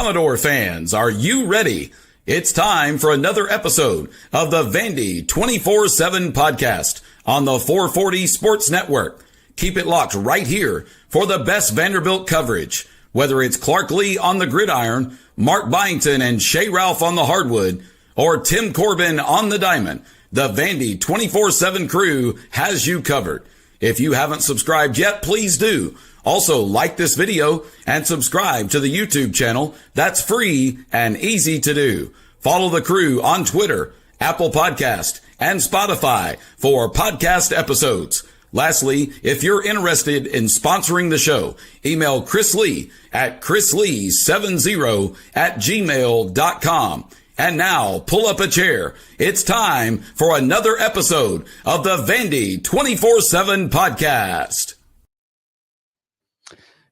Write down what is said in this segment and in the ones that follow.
Commodore fans, are you ready? It's time for another episode of the Vandy247 podcast on the 440 Sports Network. Keep it locked right here for the best Vanderbilt coverage. Whether it's Clark Lee on the gridiron, Mark Byington and Shea Ralph on the hardwood, or Tim Corbin on the diamond, the Vandy247 crew has you covered. If you haven't subscribed yet, please do. Also, like this video and subscribe to the YouTube channel. That's free and easy to do. Follow the crew on Twitter, Apple Podcast, and Spotify for podcast episodes. Lastly, if you're interested in sponsoring the show, email Chris Lee at chrislee70@gmail.com. And now, pull up a chair. It's time for another episode of the Vandy247 podcast.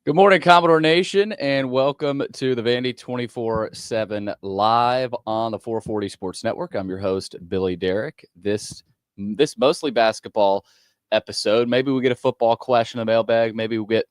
Good morning, Commodore Nation, and welcome to the Vandy247 live on the 440 Sports Network. I'm your host, Billy Derrick. This mostly basketball episode. Maybe we get a football question in the mailbag. Maybe we'll get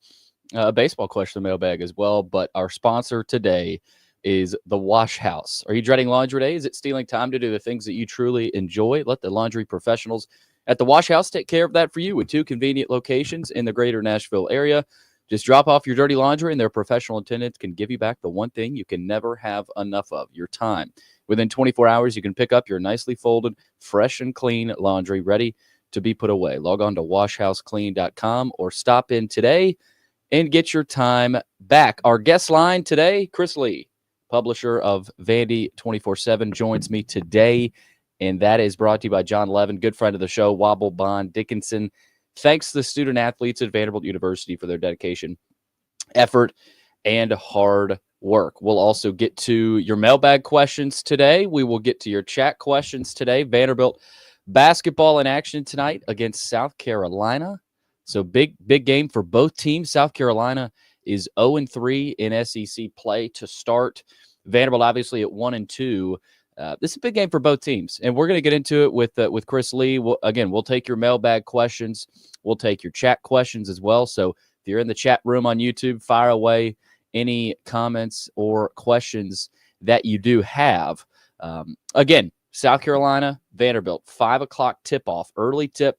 a baseball question in the mailbag as well. But our sponsor today is the Wash House. Are you dreading laundry day? Is it stealing time to do the things that you truly enjoy? Let the laundry professionals at the Wash House take care of that for you with 2 convenient locations in the greater Nashville area. Just drop off your dirty laundry and their professional attendants can give you back the one thing you can never have enough of, your time. Within 24 hours, you can pick up your nicely folded, fresh and clean laundry ready to be put away. Log on to washhouseclean.com or stop in today and get your time back. Our guest line today, Chris Lee, publisher of Vandy247, joins me today, and that is brought to you by John Levin, good friend of the show, Wobble Bond Dickinson. Thanks to the student athletes at Vanderbilt University for their dedication, effort, and hard work. We'll also get to your mailbag questions today. We will get to your chat questions today. Vanderbilt basketball in action tonight against South Carolina. So big game for both teams. South Carolina is 0-3 in SEC play to start. Vanderbilt obviously at 1-2. This is a big game for both teams, and we're going to get into it with Chris Lee. We'll take your mailbag questions. We'll take your chat questions as well. So if you're in the chat room on YouTube, fire away any comments or questions that you do have. Again, South Carolina, Vanderbilt, 5 o'clock tip-off, early tip.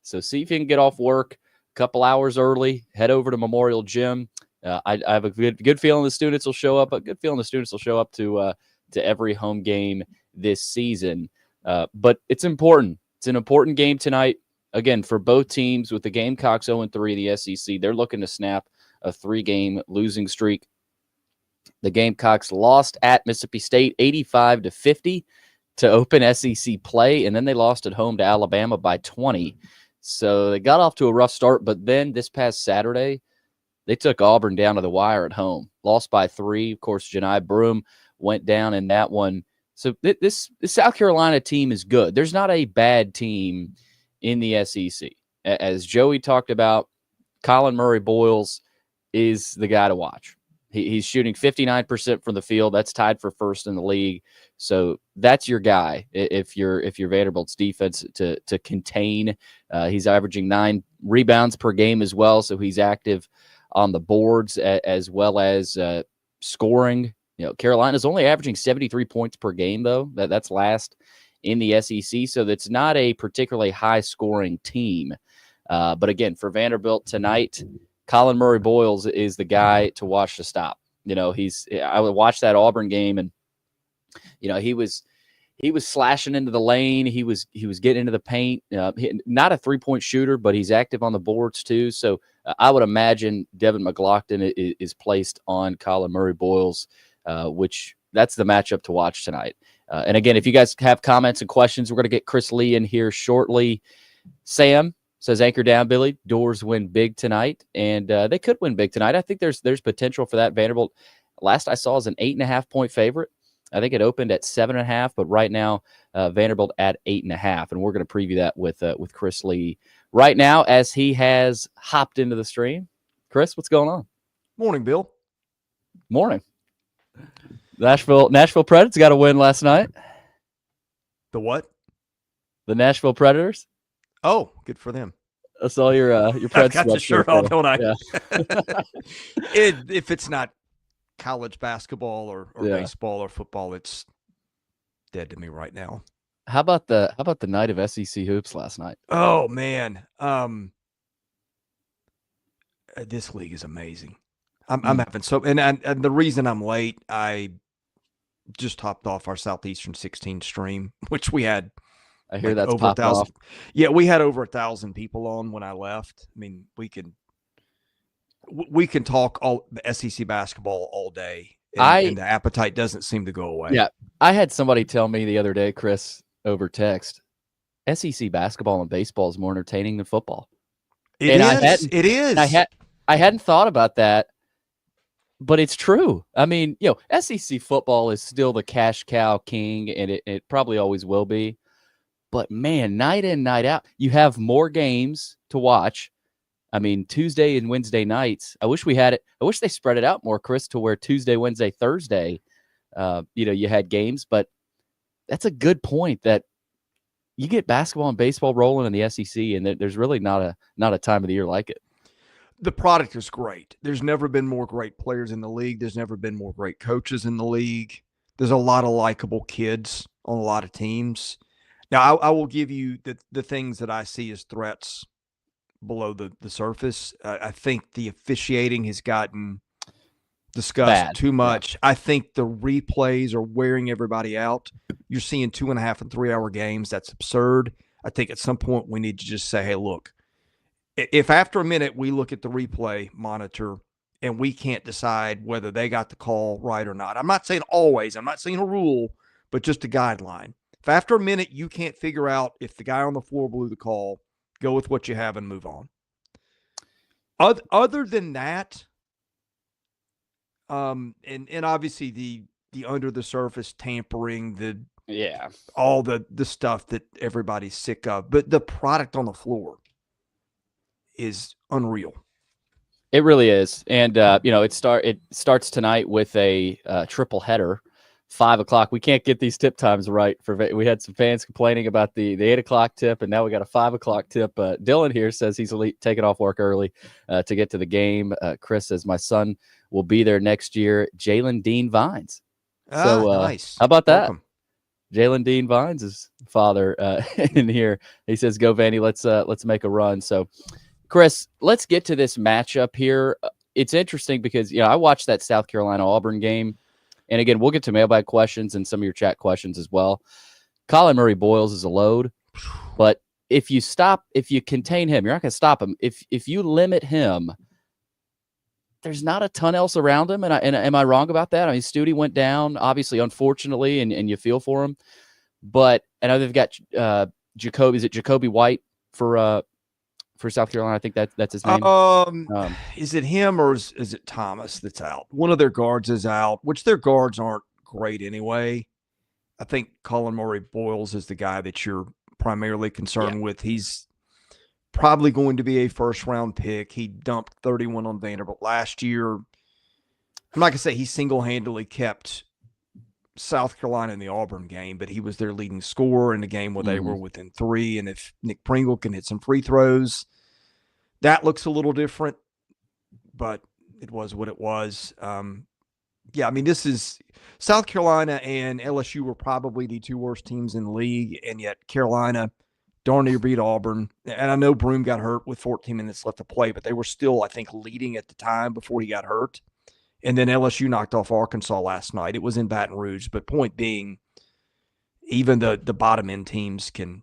So see if you can get off work a couple hours early, head over to Memorial Gym. I have a good feeling the students will show up. A good feeling the students will show up to every home game this season. But it's important. It's an important game tonight. Again, for both teams, with the Gamecocks 0-3 in the SEC, they're looking to snap a 3-game losing streak. The Gamecocks lost at Mississippi State 85-50 to open SEC play, and then they lost at home to Alabama by 20. So they got off to a rough start, but then this past Saturday, they took Auburn down to the wire at home. Lost by 3. Of course, Janai Broome went down in that one. So this South Carolina team is good. There's not a bad team in the SEC. As Joey talked about, Colin Murray-Boyles is the guy to watch. He's shooting 59% from the field. That's tied for first in the league. So that's your guy if you're Vanderbilt's defense to contain. He's averaging 9 rebounds per game as well, so he's active on the boards as well as scoring. Carolina's only averaging 73 points per game, though. That's last in the SEC, so that's not a particularly high-scoring team. But again, for Vanderbilt tonight, Colin Murray-Boyles is the guy to watch to stop. I would watch that Auburn game, and he was slashing into the lane. He was getting into the paint. Not a 3-point shooter, but he's active on the boards too. So I would imagine Devin McLaughlin is placed on Colin Murray-Boyles, which that's the matchup to watch tonight. And again, if you guys have comments and questions, we're going to get Chris Lee in here shortly. Sam says, anchor down, Billy. Doors win big tonight, and they could win big tonight. I think there's potential for that. Vanderbilt, last I saw, is an 8.5-point favorite. I think it opened at 7.5, but right now Vanderbilt at 8.5, and we're going to preview that with Chris Lee right now as he has hopped into the stream. Chris, what's going on? Morning, Bill. Morning. Nashville Predators got a win last night. The what? The Nashville Predators. Oh, good for them. I saw your Preds. I got the shirt on, don't I? Yeah. If it's not college basketball or Yeah. baseball or football, it's dead to me right now. How about the night of SEC hoops last night? Oh man, this league is amazing. I'm having so, and the reason I'm late, I just hopped off our Southeastern 16 stream, which we had I hear like that's over popped 1,000. off. Yeah, we had over 1,000 people on when I left. I mean, we can talk all the SEC basketball all day, and the appetite doesn't seem to go away. Yeah, I had somebody tell me the other day, Chris, over text, SEC basketball and baseball is more entertaining than football. It is. I hadn't thought about that, but it's true. I mean, SEC football is still the cash cow king, and it probably always will be. But man, night in, night out, you have more games to watch. I mean, Tuesday and Wednesday nights. I wish we had it. I wish they spread it out more, Chris, to where Tuesday, Wednesday, Thursday, you had games. But that's a good point that you get basketball and baseball rolling in the SEC, and there's really not a time of the year like it. The product is great. There's never been more great players in the league. There's never been more great coaches in the league. There's a lot of likable kids on a lot of teams. Now, I will give you the things that I see as threats below the surface. I think the officiating has gotten discussed too much. Yeah. I think the replays are wearing everybody out. You're seeing 2.5 and 3 hour games. That's absurd. I think at some point we need to just say, hey, look, if after a minute we look at the replay monitor and we can't decide whether they got the call right or not, I'm not saying always, I'm not saying a rule, but just a guideline. If after a minute you can't figure out if the guy on the floor blew the call, go with what you have and move on. Other than that, and obviously the under the surface tampering, all the stuff that everybody's sick of, but the product on the floor is unreal. It really is, and it starts tonight with a triple header. 5 o'clock. We can't get these tip times right. We had some fans complaining about the 8 o'clock tip, and now we got a 5 o'clock tip. Dylan here says he's taking off work early to get to the game. Chris says my son will be there next year. Jalen Dean Vines. Nice. How about that? Welcome. Jalen Dean Vines' father in here. He says, "Go Vandy, let's make a run." So, Chris, let's get to this matchup here. It's interesting because I watched that South Carolina Auburn game. And again, we'll get to mailbag questions and some of your chat questions as well. Colin Murray Boyles is a load, but if you contain him, you're not going to stop him. If you limit him, there's not a ton else around him. And am I wrong about that? I mean, Studi went down, obviously, unfortunately, and you feel for him. But I know they've got Jacoby. Is it Jacoby White for South Carolina? I think that's his name. Is it him or is it Thomas that's out? One of their guards is out, which their guards aren't great anyway. I think Colin Murray Boyles is the guy that you're primarily concerned with. He's probably going to be a first-round pick. He dumped 31 on Vanderbilt last year. I'm not going to say he single-handedly kept South Carolina in the Auburn game, but he was their leading scorer in a game where they were within 3. And if Nick Pringle can hit some free throws, that looks a little different, but it was what it was. I mean, this is South Carolina and LSU were probably the 2 worst teams in the league, and yet Carolina darn near beat Auburn. And I know Broome got hurt with 14 minutes left to play, but they were still, I think, leading at the time before he got hurt. And then LSU knocked off Arkansas last night. It was in Baton Rouge. But point being, even the bottom end teams can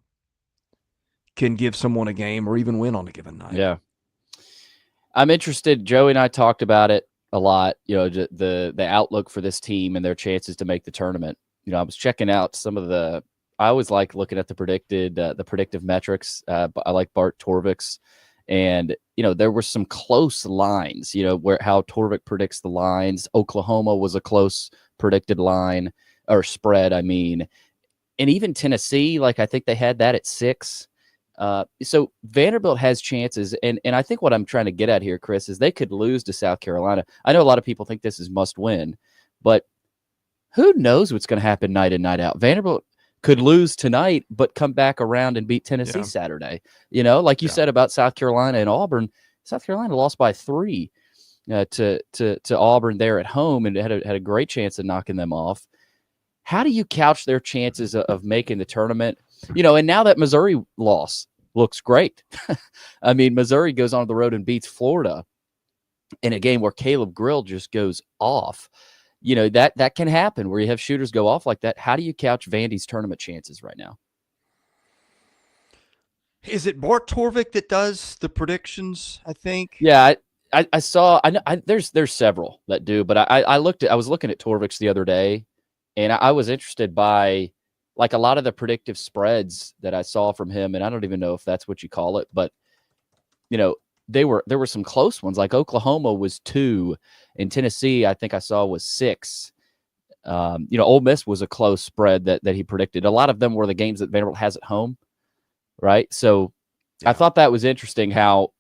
give someone a game or even win on a given night. Yeah. I'm interested. Joey and I talked about it a lot, the outlook for this team and their chances to make the tournament. I was checking out some of I always like looking at the predictive metrics. I like Bart Torvik's. And, there were some close lines, how Torvik predicts the lines. Oklahoma was a close predicted line or spread, I mean. And even Tennessee, I think they had that at 6. So Vanderbilt has chances. And I think what I'm trying to get at here, Chris, is they could lose to South Carolina. I know a lot of people think this is must win, but who knows what's going to happen night in, night out. Vanderbilt could lose tonight, but come back around and beat Tennessee Saturday. Like you said about South Carolina and Auburn, South Carolina lost by 3. to Auburn there at home and had a great chance of knocking them off. How do you couch their chances of making the tournament? And now that Missouri loss looks great. I mean, Missouri goes on the road and beats Florida in a game where Caleb Grill just goes off. That can happen where you have shooters go off like that. How do you couch Vandy's tournament chances right now? Is it Bart Torvik that does the predictions, I think? Yeah, I saw. There's several that do, but I was looking at Torvik's the other day, and I was interested by like a lot of the predictive spreads that I saw from him, and I don't even know if that's what you call it, but there were some close ones. Like Oklahoma was 2, and Tennessee I think I saw was 6. Ole Miss was a close spread that he predicted. A lot of them were the games that Vanderbilt has at home, right? So yeah. I thought that was interesting how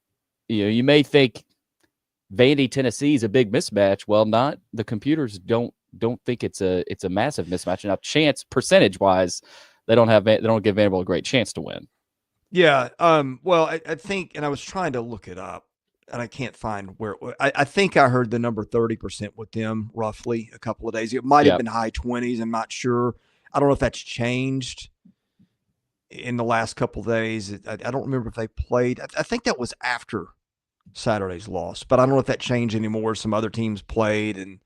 you may think Vandy Tennessee is a big mismatch. Well, not the computers don't think it's a massive mismatch. Now, chance percentage wise, they don't give Vanderbilt a great chance to win. Yeah. Well, I think, and I was trying to look it up, and I can't find where. I think I heard the number 30% with them roughly a couple of days. It might have been high 20s. I'm not sure. I don't know if that's changed in the last couple of days. I don't remember if they played. I think that was after Saturday's loss, but I don't know if that changed anymore. Some other teams played and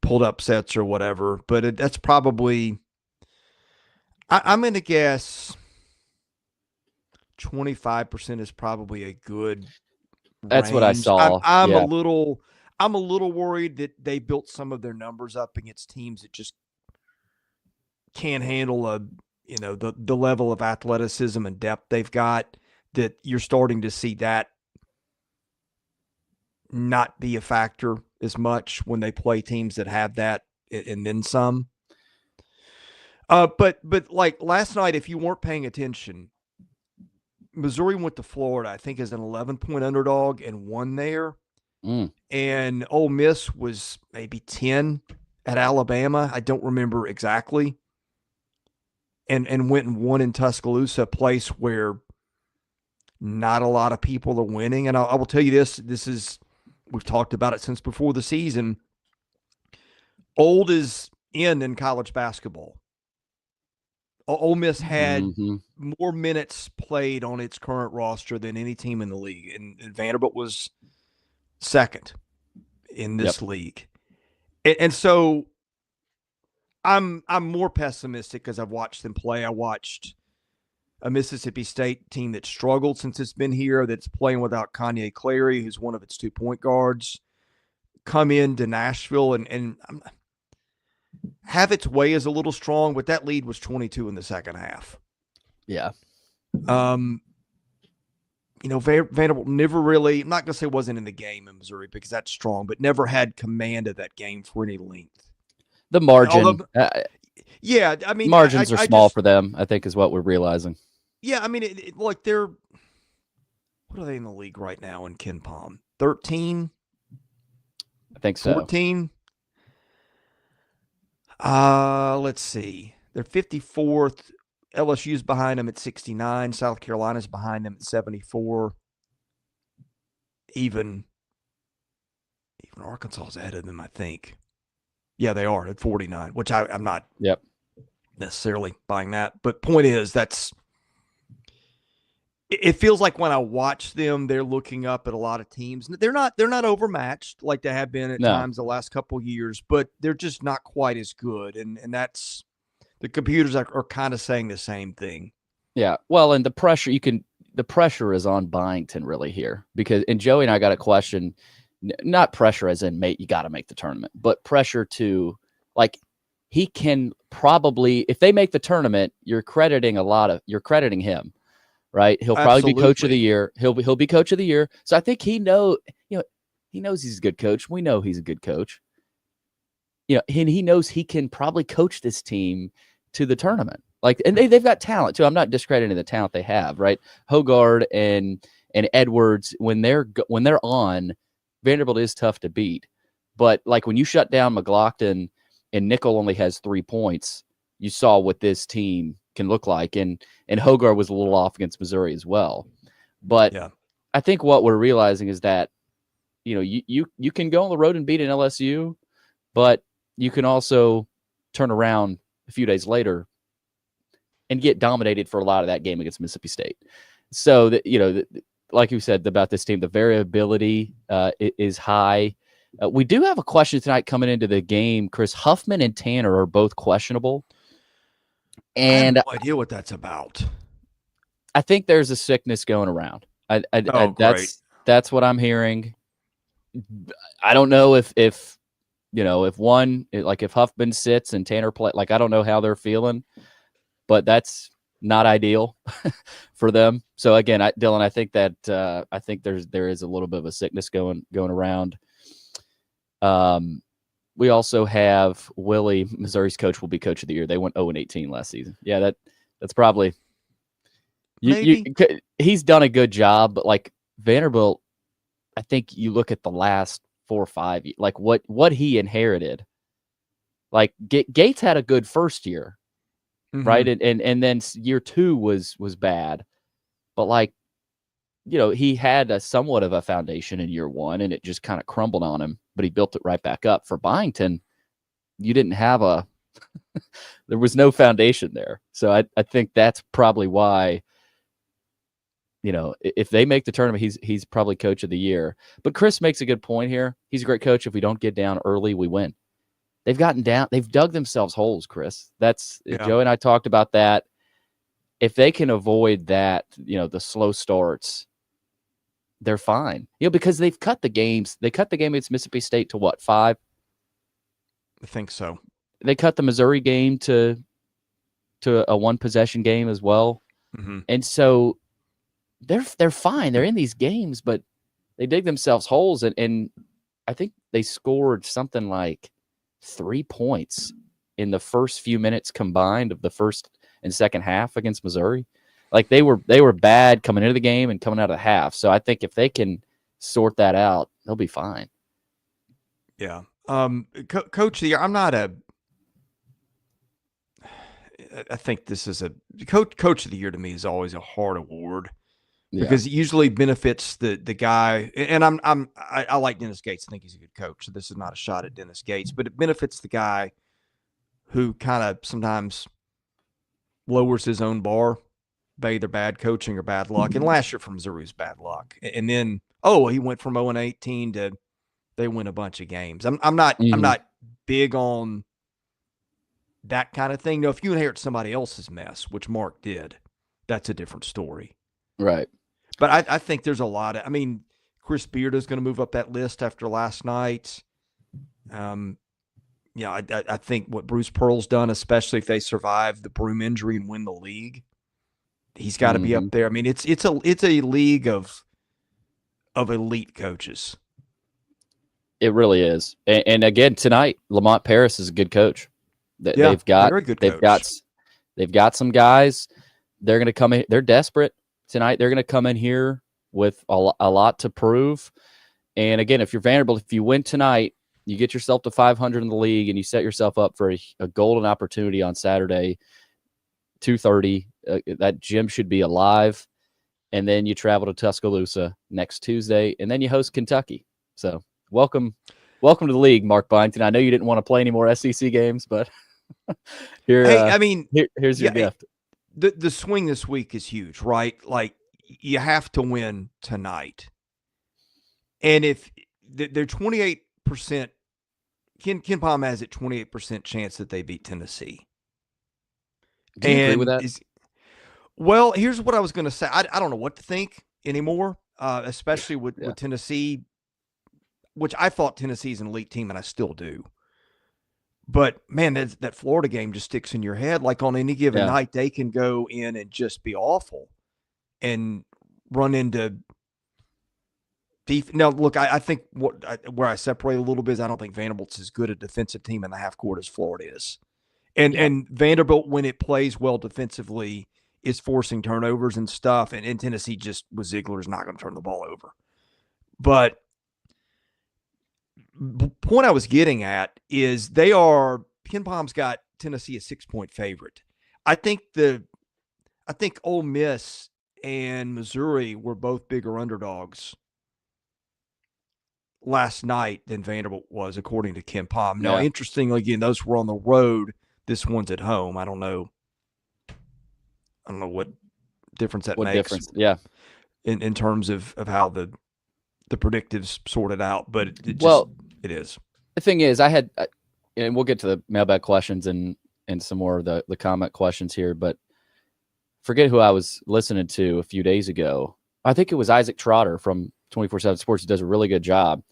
pulled upsets or whatever, but that's probably, I'm going to guess 25% is probably a good That's range. what I saw. I'm a little worried that they built some of their numbers up against teams that just can't handle the level of athleticism and depth they've got, that you're starting to see that not be a factor as much when they play teams that have that and then some. But like last night, if you weren't paying attention, Missouri went to Florida, I think, as an 11-point underdog and won there. And Ole Miss was maybe 10 at Alabama. I don't remember exactly. And went and won in Tuscaloosa, a place where not a lot of people are winning. And I will tell you this is, we've talked about it since before the season. Old is in college basketball. Ole Miss had more minutes played on its current roster than any team in the league. And Vanderbilt was second in this league. And so I'm more pessimistic because I've watched them play. I watched a Mississippi State team that struggled since it's been here, that's playing without Kanye Clary, who's one of its 2-point guards, come into Nashville and have its way as a little strong, but that lead was 22 in the second half. Yeah. Vanderbilt never really, I'm not going to say wasn't in the game in Missouri because that's strong, but never had command of that game for any length. The margin. Margins are small for them, I think, is what we're realizing. Yeah, I mean, what are they in the league right now in Ken Palm? 13? I think so. 14? Let's see. They're 54th. LSU's behind them at 69. South Carolina's behind them at 74. Even Arkansas's ahead of them, I think. Yeah, they are at 49, which I'm not necessarily buying that. But point is, it feels like when I watch them, they're looking up at a lot of teams. They're not overmatched like they have been at times the last couple of years, but they're just not quite as good. And that's, the computers are kind of saying the same thing. Yeah. Well, and the pressure is on Byington really here, because, and Joey and I got a question, not pressure as in, mate, you got to make the tournament, but pressure to, like, he can probably, if they make the tournament, you're crediting him. Right. He'll probably be coach of the year. He'll be coach of the year. So I think he knows he's a good coach. We know he's a good coach. And he knows he can probably coach this team to the tournament. Like, and they've got talent too. I'm not discrediting the talent they have, right? Hogard and Edwards, when they're on, Vanderbilt is tough to beat. But like when you shut down McLaughlin and Nickel only has 3 points, you saw what this team can look like. And Hogarth was a little off against Missouri as well. But I think what we're realizing is that you can go on the road and beat an LSU, but you can also turn around a few days later and get dominated for a lot of that game against Mississippi State. So that like you said about this team, the variability is high. We do have a question tonight coming into the game. Chris, Huffman and Tanner are both questionable, and I have no idea what that's about. I think there's a sickness going around. Great. That's what I'm hearing. I don't know if one, like if Huffman sits and Tanner play, like I don't know how they're feeling, but that's not ideal for them. So again, Dylan, I think that I think there is a little bit of a sickness going around. We also have Willie, Missouri's coach, will be coach of the year. They went 0-18 last season. Yeah, that's probably he's done a good job, but like Vanderbilt, I think you look at the last 4 or 5, like what he inherited. Like Gates had a good first year, right? And then year 2 was bad, but like he had a somewhat of a foundation in year 1, and it just kind of crumbled on him. But he built it right back up. For Byington, you didn't have there was no foundation there. So I think that's probably why. If they make the tournament, he's probably coach of the year. But Chris makes a good point here. He's a great coach. If we don't get down early, we win. They've gotten down. They've dug themselves holes, Chris. Joe and I talked about that. If they can avoid that, the slow starts, they're fine. Because they've cut the games. They cut the game against Mississippi State to what, 5? I think so. They cut the Missouri game to a 1-possession game as well. Mm-hmm. And so they're fine. They're in these games, but they dig themselves holes. And I think they scored something like 3 points in the first few minutes combined of the first and second half against Missouri. Like they were bad coming into the game and coming out of the half. So I think if they can sort that out, they'll be fine. Yeah. Coach of the year, I think this is coach of the year to me is always a hard award. Because it usually benefits the guy, and I like Dennis Gates. I think he's a good coach. So this is not a shot at Dennis Gates, but it benefits the guy who kind of sometimes lowers his own bar by either bad coaching or bad luck. And last year for Missouri was bad luck. And then he went from 0-18 to they win a bunch of games. I'm not big on that kind of thing. No, if you inherit somebody else's mess, which Mark did, that's a different story. Right. But I think there's a lot of, Chris Beard is going to move up that list after last night. I think what Bruce Pearl's done, especially if they survive the Broom injury and win the league, he's got to be up there. It's a league of elite coaches. It really is. And again, tonight, Lamont Paris is a good coach. They've got very good coach. They've got some guys. They're going to come in. They're desperate tonight. They're going to come in here with a lot to prove. And again, if you're Vanderbilt, if you win tonight, you get yourself to 500 in the league, and you set yourself up for a golden opportunity on Saturday, 2:30. That gym should be alive. And then you travel to Tuscaloosa next Tuesday, and then you host Kentucky. So welcome to the league, Mark Byington. I know you didn't want to play any more SEC games, but here's your gift. The swing this week is huge, right? Like, you have to win tonight. And if they're 28%, Ken Palm has a 28% chance that they beat Tennessee. Do you agree with that? Well, here's what I was going to say. I don't know what to think anymore, especially with Tennessee, which I thought Tennessee's an elite team, and I still do. But, man, that Florida game just sticks in your head. Like, on any given night, they can go in and just be awful and run into Now, look, I think where I separate a little bit is I don't think Vanderbilt's as good a defensive team in the half court as Florida is. And Vanderbilt, when it plays well defensively, is forcing turnovers and stuff. And Tennessee just, with Ziegler, is not going to turn the ball over. But the point I was getting at is Ken Palm's got Tennessee a 6-point favorite. I think Ole Miss and Missouri were both bigger underdogs last night than Vanderbilt was, according to Ken Pom. Now, Yeah. interestingly, again, those were on the road. This one's at home. I don't know what difference that What makes difference? Yeah. in terms of how the predictives sorted out, but it is. The thing is, I had, and we'll get to the mailbag questions and some more of the comment questions here, but forget who I was listening to a few days ago. I think it was Isaac Trotter from 24/7 Sports, who does a really good job.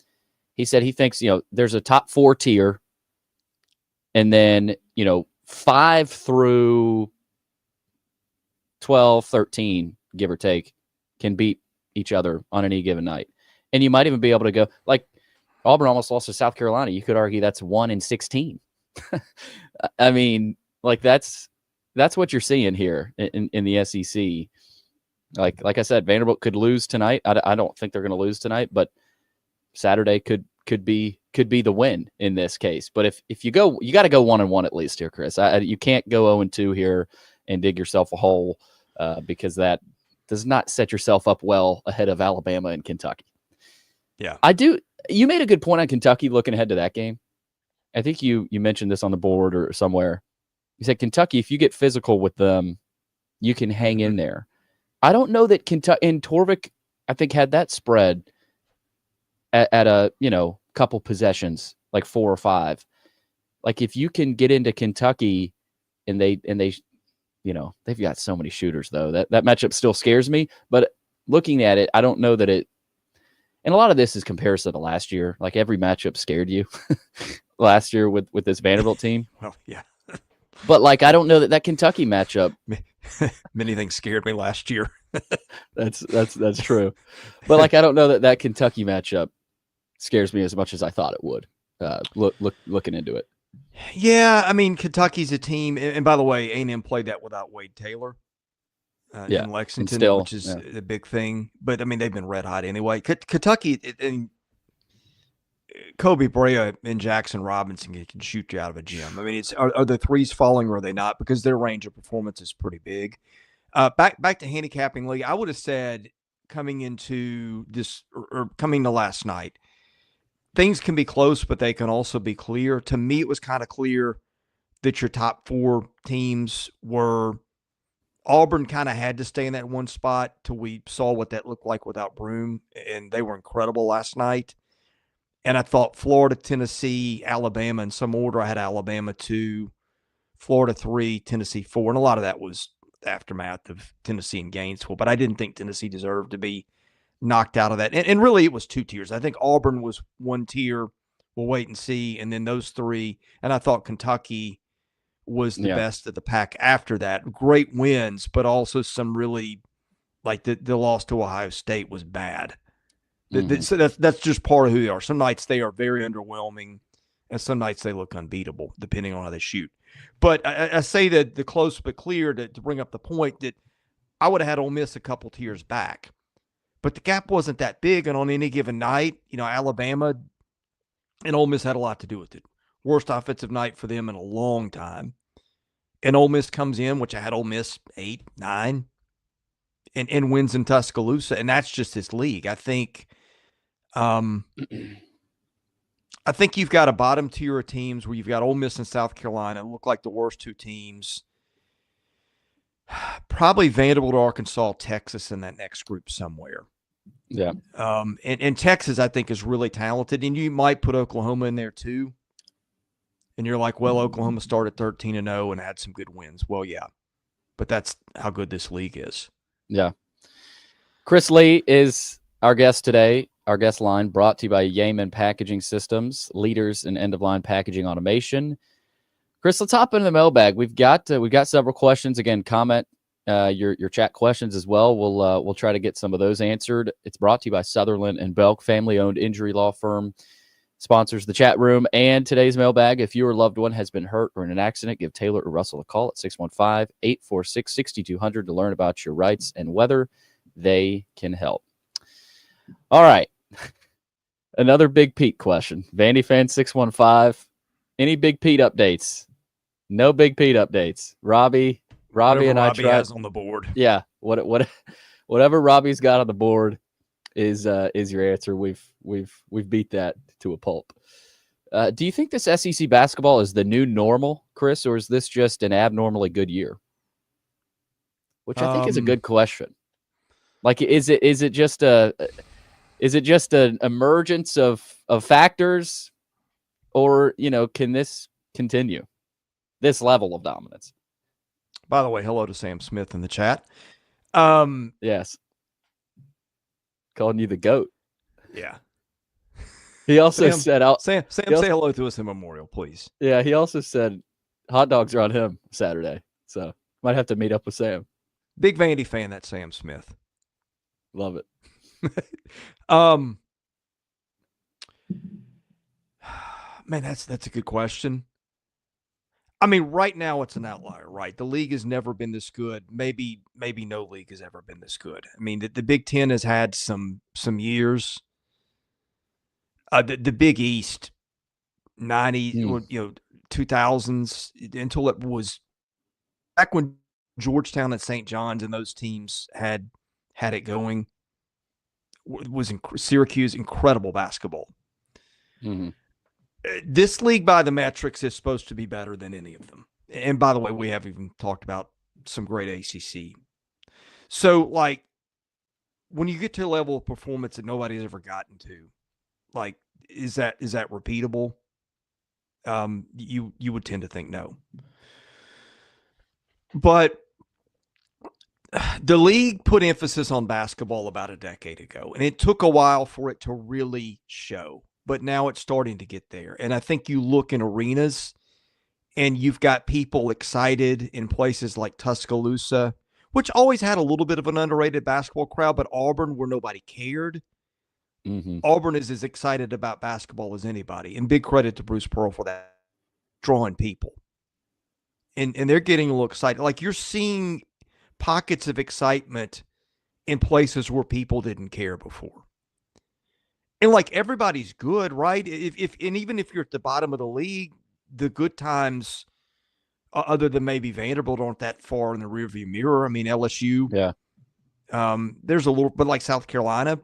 He said he thinks, there's a top 4 tier, and then, 5 through 12, 13, give or take, can beat each other on any given night. And you might even be able to go, like, Auburn almost lost to South Carolina. You could argue that's 1 in 16. I mean, like, that's what you're seeing here in the SEC. Like I said, Vanderbilt could lose tonight. I don't think they're going to lose tonight, but Saturday could be the win in this case. But if you go, you got to go 1-1 at least here, Chris. You can't go 0-2 here and dig yourself a hole, because that does not set yourself up well ahead of Alabama and Kentucky. Yeah, You made a good point on Kentucky looking ahead to that game. I think you mentioned this on the board or somewhere. You said Kentucky, if you get physical with them, you can hang in there. I don't know that Kentucky and Torvik, I think, had that spread at a couple possessions, like 4 or 5. Like, if you can get into Kentucky and they they've got so many shooters, though, that matchup still scares me. But looking at it, I don't know that it. And a lot of this is comparison to last year. Like, every matchup scared you last year with this Vanderbilt team. Well, yeah. But, like, I don't know that Kentucky matchup. Many things scared me last year. That's true. But, like, I don't know that Kentucky matchup scares me as much as I thought it would. Looking into it. Yeah, I mean, Kentucky's a team, and by the way, A&M played that without Wade Taylor. In Lexington, which is a big thing. But, I mean, they've been red hot anyway. Kentucky and Kobe Brea and Jackson Robinson can shoot you out of a gym. I mean, are the threes falling or are they not? Because their range of performance is pretty big. Back to handicapping league, I would have said coming into this or coming to last night, things can be close, but they can also be clear. To me, it was kind of clear that your top 4 teams were – Auburn kind of had to stay in that one spot till we saw what that looked like without Broome, and they were incredible last night. And I thought Florida, Tennessee, Alabama in some order. I had Alabama 2, Florida 3, Tennessee 4, and a lot of that was the aftermath of Tennessee and Gainesville. But I didn't think Tennessee deserved to be knocked out of that. And really, it was 2 tiers. I think Auburn was 1 tier. We'll wait and see. And then those 3. And I thought Kentucky was the best of the pack after that. Great wins, but also some really, like the loss to Ohio State was bad. So that's just part of who they are. Some nights they are very underwhelming, and some nights they look unbeatable, depending on how they shoot. But I say that the close but clear to bring up the point that I would have had Ole Miss a couple tiers back. But the gap wasn't that big, and on any given night, Alabama and Ole Miss had a lot to do with it. Worst offensive night for them in a long time. And Ole Miss comes in, which I had Ole Miss 8, 9, and wins in Tuscaloosa. And that's just this league. I think you've got a bottom tier of teams where you've got Ole Miss and South Carolina look like the worst 2 teams. Probably Vanderbilt, Arkansas, Texas in that next group somewhere. Yeah. And Texas, I think, is really talented. And you might put Oklahoma in there too. And you're like, well, Oklahoma started 13-0 and had some good wins. Well, yeah. But that's how good this league is. Yeah. Chris Lee is our guest today. Our guest line brought to you by Yeaman Packaging Systems, leaders in end-of-line packaging automation. Chris, let's hop into the mailbag. We've got several questions. Again, comment your chat questions as well. We'll try to get some of those answered. It's brought to you by Sutherland and Belk, family-owned injury law firm. Sponsors the chat room and today's mailbag. If your loved one has been hurt or in an accident, give Taylor or Russell a call at 615-846-6200 to learn about your rights and whether they can help. All right. Another Big Pete question. Vandy fan 615. Any Big Pete updates? No Big Pete updates. Robbie and I tried on the board. Yeah. Whatever Robbie's got on the board is your answer. We've beat that to a pulp. Do you think this SEC basketball is the new normal, Chris, or is this just an abnormally good year? Which I think is a good question. Like, is it just an emergence of factors, or can this continue, this level of dominance? By the way, hello to Sam Smith in the chat. Yes, calling you the GOAT. Yeah. He also said, Sam, say hello to us in memorial, please. Yeah, he also said hot dogs are on him Saturday, so might have to meet up with Sam. Big Vandy fan, that Sam Smith. Love it. Man, that's a good question. I mean, right now it's an outlier, right? The league has never been this good. Maybe no league has ever been this good. I mean, the Big Ten has had some years. The Big East, 90s, 2000s, until it was back when Georgetown and St. John's and those teams had it going. Was Syracuse, incredible basketball. Mm-hmm. This league, by the metrics, is supposed to be better than any of them. And by the way, we have even talked about some great ACC. So, like, when you get to a level of performance that nobody's ever gotten to, like, is that repeatable? You would tend to think no. But the league put emphasis on basketball about a decade ago, and it took a while for it to really show. But now it's starting to get there. And I think you look in arenas and you've got people excited in places like Tuscaloosa, which always had a little bit of an underrated basketball crowd, but Auburn, where nobody cared. Mm-hmm. Auburn is as excited about basketball as anybody. And big credit to Bruce Pearl for that, drawing people. And they're getting a little excited. Like, you're seeing pockets of excitement in places where people didn't care before. And like, everybody's good, right? And even if you're at the bottom of the league, the good times, other than maybe Vanderbilt, aren't that far in the rearview mirror. I mean, LSU, yeah. There's a little, but like South Carolina,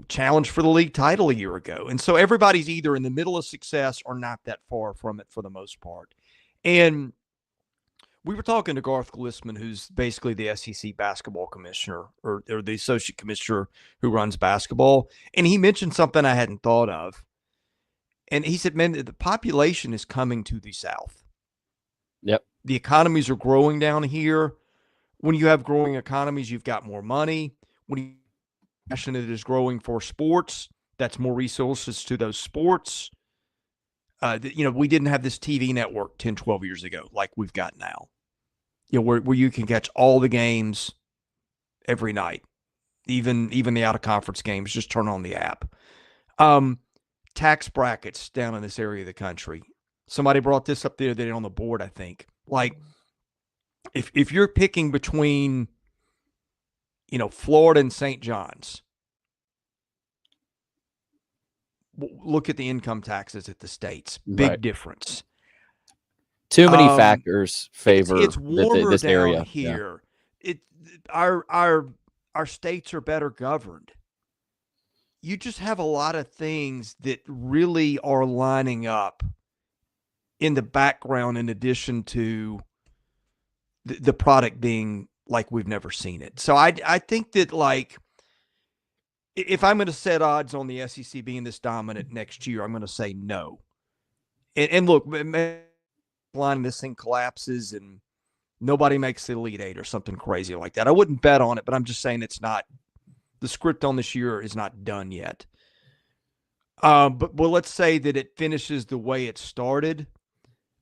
challenged for the league title a year ago, and so everybody's either in the middle of success or not that far from it for the most part. And we were talking to Garth Glissman, who's basically the SEC basketball commissioner or the associate commissioner who runs basketball. And he mentioned something I hadn't thought of. And he said, man, the population is coming to the South. Yep. The economies are growing down here. When you have growing economies, you've got more money. When you passionate is growing for sports, that's more resources to those sports. We didn't have this TV network 10, 12 years ago like we've got now. Where you can catch all the games every night, even the out-of-conference games. Just turn on the app. Tax brackets down in this area of the country. Somebody brought this up the other day on the board, I think. Like, if you're picking between, Florida and St. John's, look at the income taxes at the states. Big difference. Too many factors favor it's warmer this down area here. Yeah. Our states are better governed. You just have a lot of things that really are lining up in the background, in addition to the product being like we've never seen it. So I think that, like, if I'm going to set odds on the SEC being this dominant next year, I'm going to say no. And look, line this thing collapses and nobody makes the Elite Eight or something crazy like that. I wouldn't bet on it, but I'm just saying it's not, the script on this year is not done yet. But let's say that it finishes the way it started.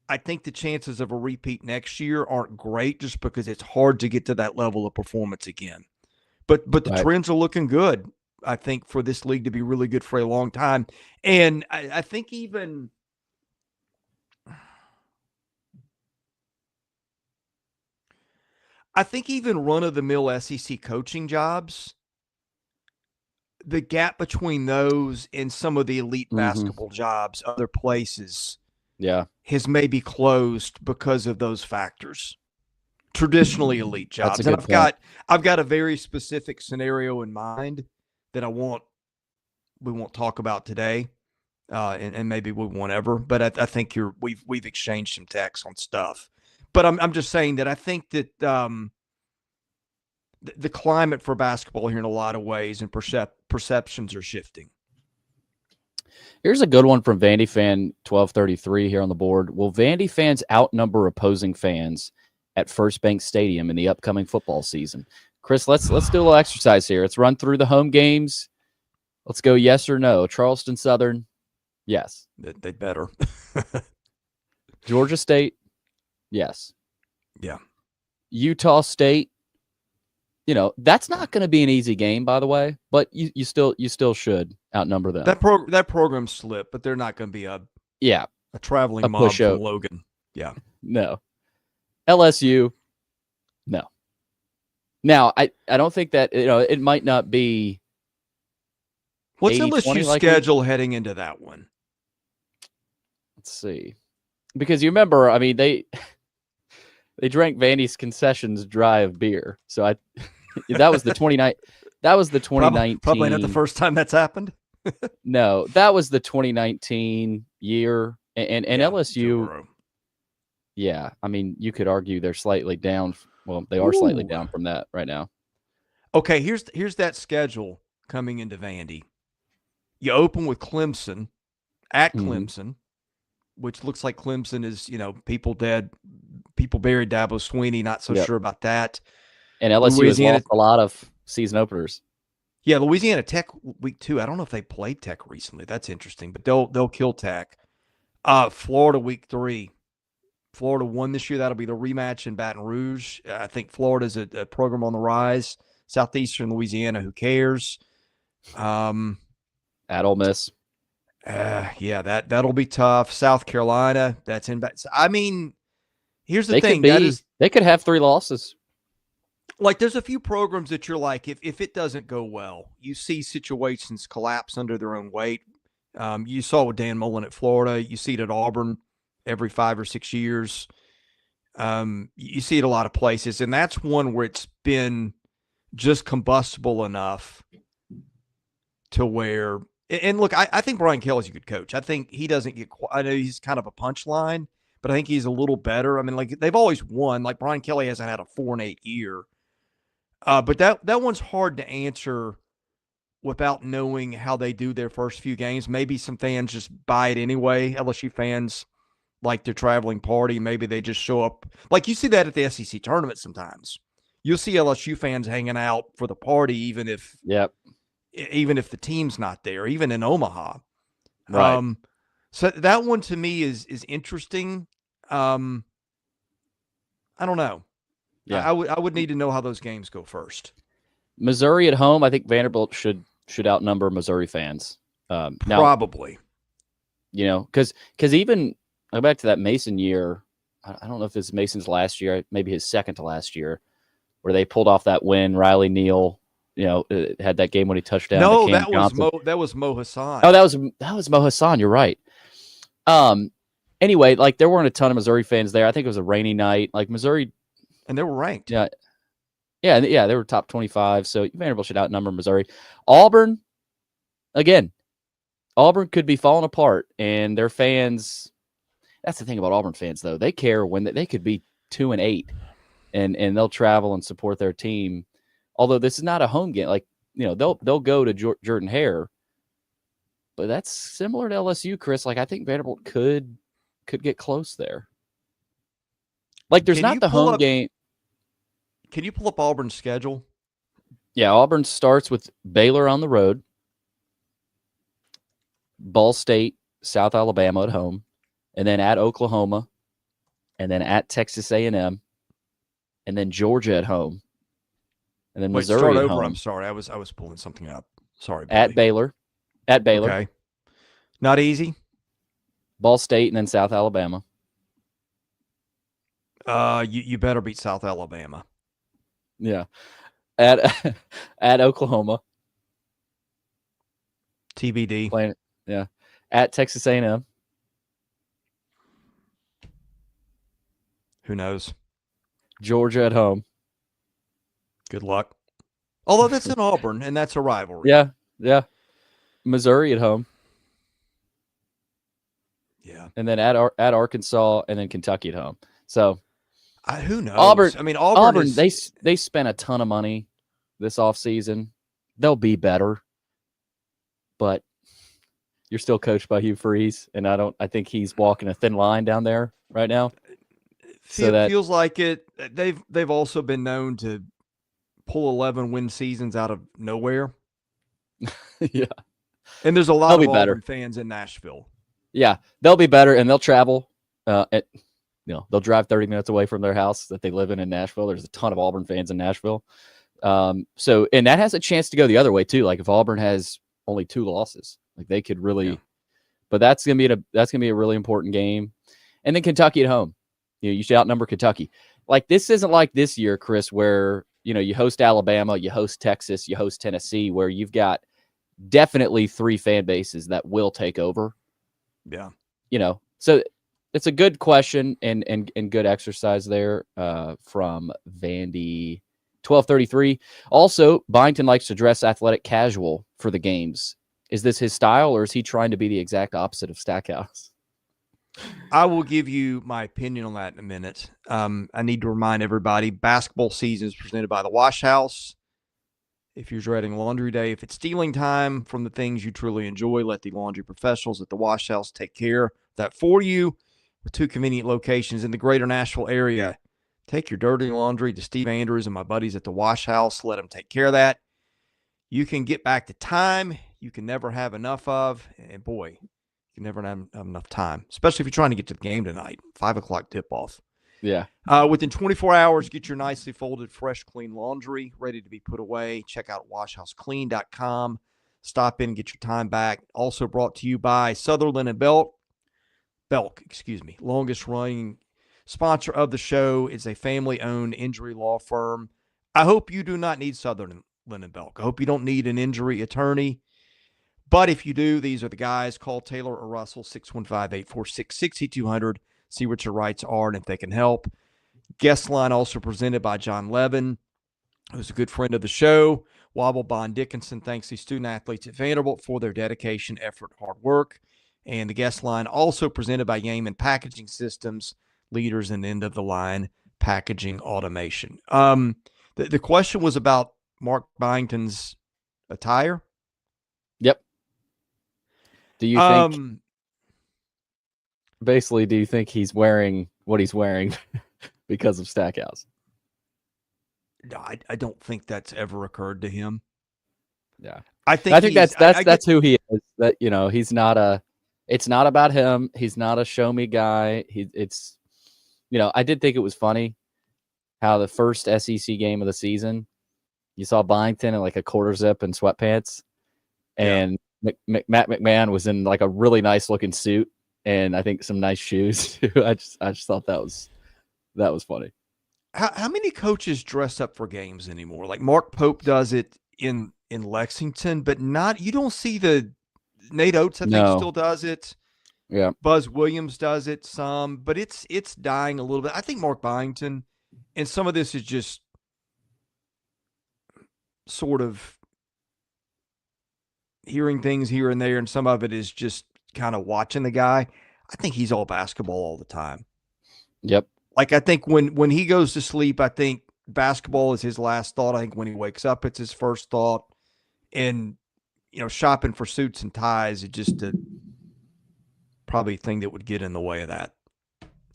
I think the chances of a repeat next year aren't great, just because it's hard to get to that level of performance again. But the trends are looking good, I think, for this league to be really good for a long time. And I think even run-of-the-mill SEC coaching jobs, the gap between those and some of the elite basketball jobs other places has maybe closed because of those factors. Traditionally elite jobs. And I've got a very specific scenario in mind that we won't talk about today, and maybe we won't ever. But I think we've exchanged some texts on stuff. But I'm just saying that I think that the climate for basketball here in a lot of ways and perceptions are shifting. Here's a good one from Vandy fan 1233 here on the board. Will Vandy fans outnumber opposing fans at First Bank Stadium in the upcoming football season? Chris, let's do a little exercise here. Let's run through the home games. Let's go yes or no. Charleston Southern, yes. They better. Georgia State, yes. Yeah. Utah State, that's not going to be an easy game, by the way, but you still should outnumber them. That program slipped, but they're not going to be a traveling mob from Logan. Yeah. No. LSU, no. Now, I don't think that it might not be. What's LSU's schedule heading into that one? Let's see. Because you remember, I mean, they drank Vandy's concessions dry of beer. So that was the 29. That was the 2019. Probably not the first time that's happened. No, that was the 2019 year, and LSU. Yeah, I mean, you could argue they're slightly down. Well, they are slightly down from that right now. Okay, here's that schedule coming into Vandy. You open with Clemson at Clemson, which looks like Clemson is, people dead, people buried Dabo Swinney. Not so sure about that. And LSU has lost a lot of season openers. Yeah, Louisiana Tech week 2. I don't know if they played Tech recently. That's interesting, but they'll kill Tech. Florida week 3. Florida won this year. That'll be the rematch in Baton Rouge. I think Florida's a program on the rise. Southeastern Louisiana, who cares? At Ole Miss. Yeah, that'll be tough. South Carolina, that's in. I mean, here's the thing. They could have 3 losses. Like, there's a few programs that you're like, if it doesn't go well, you see situations collapse under their own weight. You saw with Dan Mullen at Florida. You see it at Auburn every 5 or 6 years. You see it a lot of places, and that's one where it's been just combustible enough to where – and look, I think Brian Kelly's a good coach. I think he doesn't get – I know he's kind of a punchline, but I think he's a little better. I mean, like, they've always won. Like, Brian Kelly hasn't had a 4-8 year. But that one's hard to answer without knowing how they do their first few games. Maybe some fans just buy it anyway. LSU fans like their traveling party. Maybe they just show up. Like, you see that at the SEC tournament sometimes. You'll see LSU fans hanging out for the party, even if the team's not there, even in Omaha. Right. So that one to me is interesting. I don't know. Yeah, I would need to know how those games go first. Missouri at home, I think Vanderbilt should outnumber Missouri fans. Now, probably. Because even go back to that Mason year. I don't know if it's Mason's last year, maybe his second to last year, where they pulled off that win. Riley Neal, had that game when he touched down. No, that was Mo Hassan. Oh, that was Mo Hassan. You're right. Anyway, like, there weren't a ton of Missouri fans there. I think it was a rainy night. Like, Missouri. And they were ranked. Yeah, they were top 25, so Vanderbilt should outnumber Missouri. Auburn, again, Auburn could be falling apart, and their fans, that's the thing about Auburn fans, though. They care when they could be 2-8, and they'll travel and support their team. Although this is not a home game. Like, they'll go to Jordan Hare, but that's similar to LSU, Chris. Like, I think Vanderbilt could get close there. Like, there's not the home game. Can you pull up Auburn's schedule? Yeah, Auburn starts with Baylor on the road, Ball State, South Alabama at home, and then at Oklahoma, and then at Texas A&M, and then Georgia at home, and then Missouri at home. I'm sorry, I was pulling something up. Sorry, Billy. At Baylor. Okay, not easy. Ball State and then South Alabama. You better beat South Alabama. Yeah. At Oklahoma. TBD. Yeah. At Texas A&M. Who knows? Georgia at home. Good luck. Although that's in Auburn, and that's a rivalry. Yeah. Yeah. Missouri at home. Yeah. And then at Arkansas, and then Kentucky at home. So who knows? Auburn. I mean, Auburn is, they spent a ton of money this offseason. They'll be better, but you're still coached by Hugh Freeze, and I think he's walking a thin line down there right now. Feels like it. They've also been known to pull 11-win seasons out of nowhere. Yeah. And there's a lot of Auburn fans in Nashville. Yeah, they'll be better, and they'll travel. They'll drive 30 minutes away from their house that they live in Nashville. There's a ton of Auburn fans in Nashville. And that has a chance to go the other way too. Like if Auburn has only 2 losses, like they could really, but that's gonna be a really important game. And then Kentucky at home, you should outnumber Kentucky. Like this isn't like this year, Chris, where you host Alabama, you host Texas, you host Tennessee, where you've got definitely 3 fan bases that will take over. Yeah, so it's a good question and good exercise there from Vandy 1233. Also, Byington likes to dress athletic casual for the games. Is this his style, or is he trying to be the exact opposite of Stackhouse? I will give you my opinion on that in a minute. I need to remind everybody, basketball season is presented by the Wash House. If you're dreading laundry day, if it's stealing time from the things you truly enjoy, let the laundry professionals at the Wash House take care of that for you. With 2 convenient locations in the greater Nashville area. Take your dirty laundry to Steve Andrews and my buddies at the Wash House. Let them take care of that. You can get back to time you can never have enough of. And boy, you can never have enough time, especially if you're trying to get to the game tonight. 5 o'clock tip-off. Yeah. Within 24 hours, get your nicely folded, fresh, clean laundry ready to be put away. Check out washhouseclean.com. Stop in and get your time back. Also brought to you by Sutherland and Belk, longest running sponsor of the show. Is a family-owned injury law firm. I hope you do not need Sutherland and Belk. I hope you don't need an injury attorney. But if you do, these are the guys. Call Taylor or Russell, 615-846-6200. See what your rights are and if they can help. Guest line also presented by John Levin, who's a good friend of the show. Wobble Bond Dickinson thanks the student athletes at Vanderbilt for their dedication, effort, hard work. And the guest line also presented by Yeaman Packaging Systems, leaders in end-of-the-line packaging automation. The question was about Mark Byington's attire. Yep. Do you think basically, do you think he's wearing what he's wearing because of Stackhouse? No, I don't think that's ever occurred to him. Yeah. I think that's who he is. That he's not it's not about him. He's not a show me guy. I did think it was funny how the first SEC game of the season, you saw Byington in like a quarter zip and sweatpants, and Matt McMahon was in like a really nice looking suit and I think some nice shoes too. I just thought that was funny. How many coaches dress up for games anymore? Like Mark Pope does it in Lexington, but you don't see the Nate Oates, I think, still does it. Yeah. Buzz Williams does it some, but it's dying a little bit. I think Mark Byington, and some of this is just sort of hearing things here and there, and some of it is just kind of watching the guy. I think he's all basketball all the time. Yep. Like, I think when he goes to sleep, I think basketball is his last thought. I think when he wakes up, it's his first thought. And, shopping for suits and ties is just probably a thing that would get in the way of that,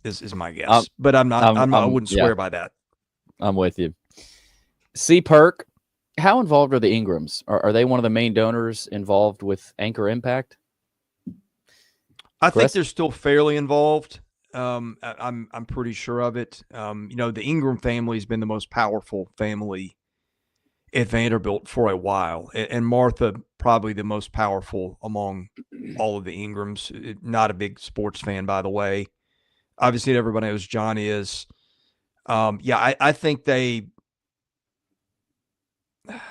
is my guess. But I wouldn't swear by that. I'm with you. C. Perk, how involved are the Ingrams? Are they one of the main donors involved with Anchor Impact? I think they're still fairly involved. I'm pretty sure of it. The Ingram family has been the most powerful family at Vanderbilt for a while, and Martha probably the most powerful among all of the Ingrams. Not a big sports fan, by the way. Obviously, everybody knows John is. I think they.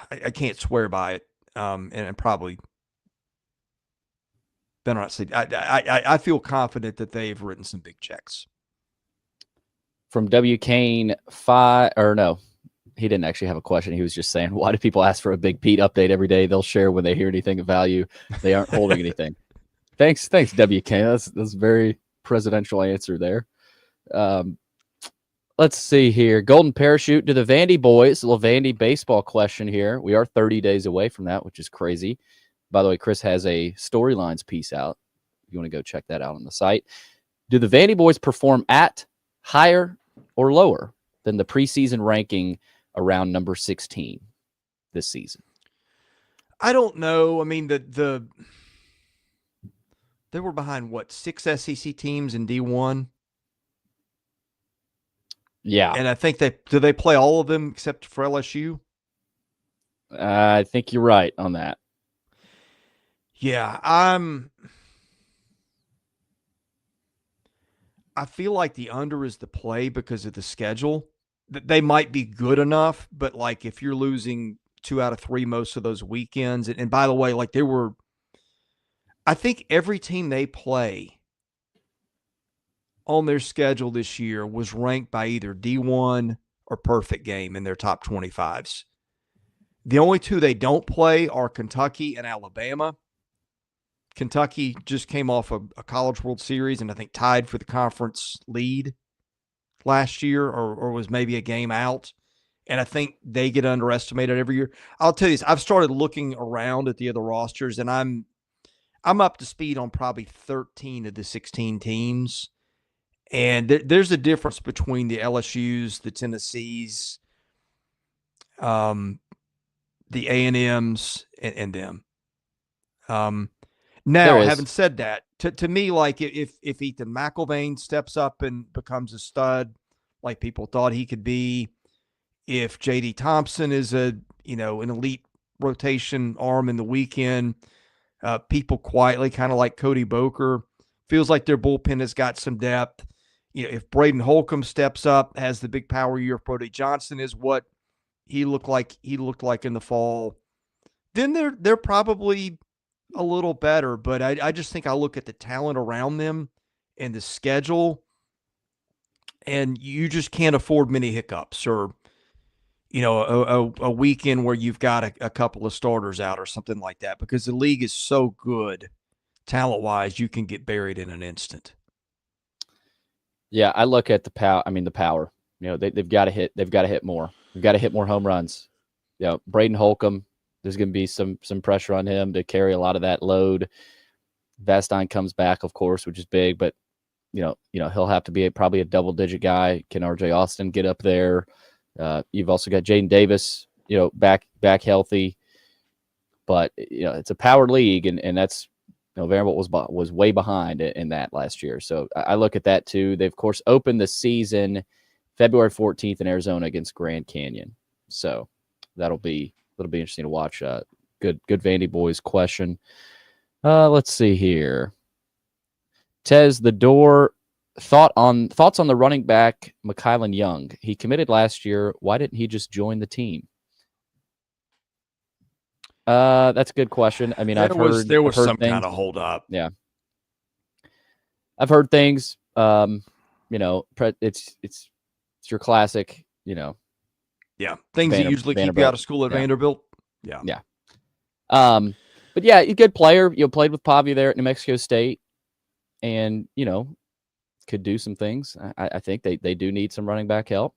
I can't swear by it, and probably. Better not say. I feel confident that they've written some big checks. From W. Kane 5 or no, he didn't actually have a question. He was just saying, why do people ask for a Big Pete update every day? They'll share when they hear anything of value. They aren't holding anything. Thanks, WK. That's a very presidential answer there. Let's see here. Golden Parachute to the Vandy boys. A little Vandy baseball question here. We are 30 days away from that, which is crazy. By the way, Chris has a storylines piece out. If you want to go check that out on the site. Do the Vandy boys perform at, higher, or lower than the preseason ranking around number 16 this season? I don't know. I mean, they were behind, what, 6 SEC teams in D1? Yeah. And I think do they play all of them except for LSU? I think you're right on that. Yeah, I feel like the under is the play because of the schedule. They might be good enough, but like if you're losing 2 out of 3 most of those weekends, and by the way, like I think every team they play on their schedule this year was ranked by either D1 or Perfect Game in their top 25s. The only 2 they don't play are Kentucky and Alabama. Kentucky just came off a College World Series and I think tied for the conference lead last year or was maybe a game out. And I think they get underestimated every year. I'll tell you this, I've started looking around at the other rosters and I'm up to speed on probably 13 of the 16 teams. And there's a difference between the LSUs, the Tennessees, the A&Ms, and them. Now, having said that, to me, like if Ethan McElvain steps up and becomes a stud, like people thought he could be, if J.D. Thompson is an elite rotation arm in the weekend, people quietly, kind of like Cody Boker, feels like their bullpen has got some depth. If Braden Holcomb steps up, has the big power year, if Brody Johnson is what he looked like in the fall, then they're probably a little better. But I just think I look at the talent around them and the schedule, and you just can't afford many hiccups or a weekend where you've got a couple of starters out or something like that, because the league is so good talent-wise, you can get buried in an instant. Yeah, I look at the power. I mean, the power. They've got to hit. They've got to hit more. They've got to hit more home runs. Braden Holcomb. There's going to be some pressure on him to carry a lot of that load. Vastine comes back, of course, which is big, but he'll have to be probably a double-digit guy. Can R.J. Austin get up there? You've also got Jaden Davis, back healthy, but it's a power league, and that's. Vanderbilt was way behind in that last year. So I look at that too. They, of course, opened the season February 14th in Arizona against Grand Canyon. So that'll be interesting to watch. Good Vandy boys question. Let's see here. Tez the Door, thoughts on the running back McKylan Young. He committed last year. Why didn't he just join the team? That's a good question. I mean, there was some kind of hold up. Yeah. I've heard things, it's your classic, Yeah. Things that usually keep you out of school at Vanderbilt. Yeah. Yeah. But yeah, a good player. Played with Pavia there at New Mexico State and, could do some things. I think they do need some running back help.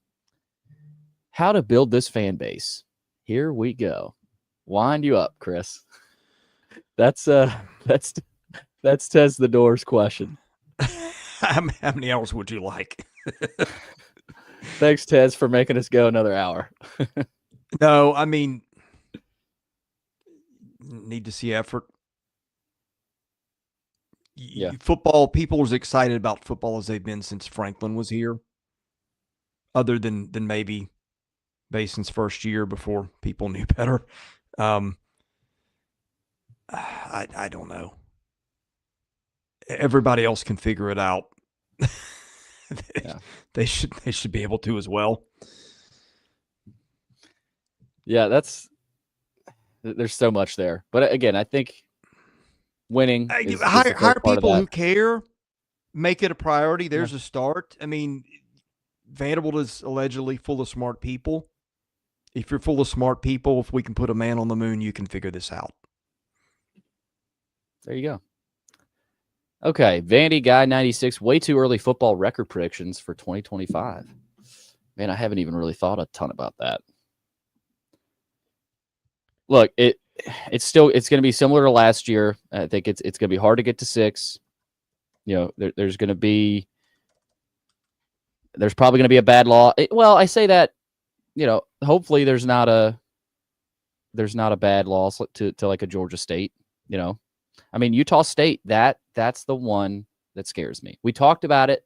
How to build this fan base. Here we go. Wind you up, Chris. That's Tez the Door's question. How many hours would you like? Thanks, Tez, for making us go another hour. No, I mean, need to see effort. Yeah. Football, people are as excited about football as they've been since Franklin was here, other than maybe Bason's first year before people knew better. I don't know. Everybody else can figure it out. They should be able to as well. Yeah, there's so much there. But again, I think winning is hire people who care, make it a priority. There's a start. I mean, Vanderbilt is allegedly full of smart people. If you're full of smart people, if we can put a man on the moon, you can figure this out. There you go. Okay, Vandy Guy 96, way too early football record predictions for 2025. Man, I haven't even really thought a ton about that. Look, it's going to be similar to last year. I think it's going to be hard to get to 6. There's probably going to be a bad law. Well, I say that, hopefully there's not a bad loss to like a Georgia State, I mean, Utah State, that's the one that scares me. We talked about it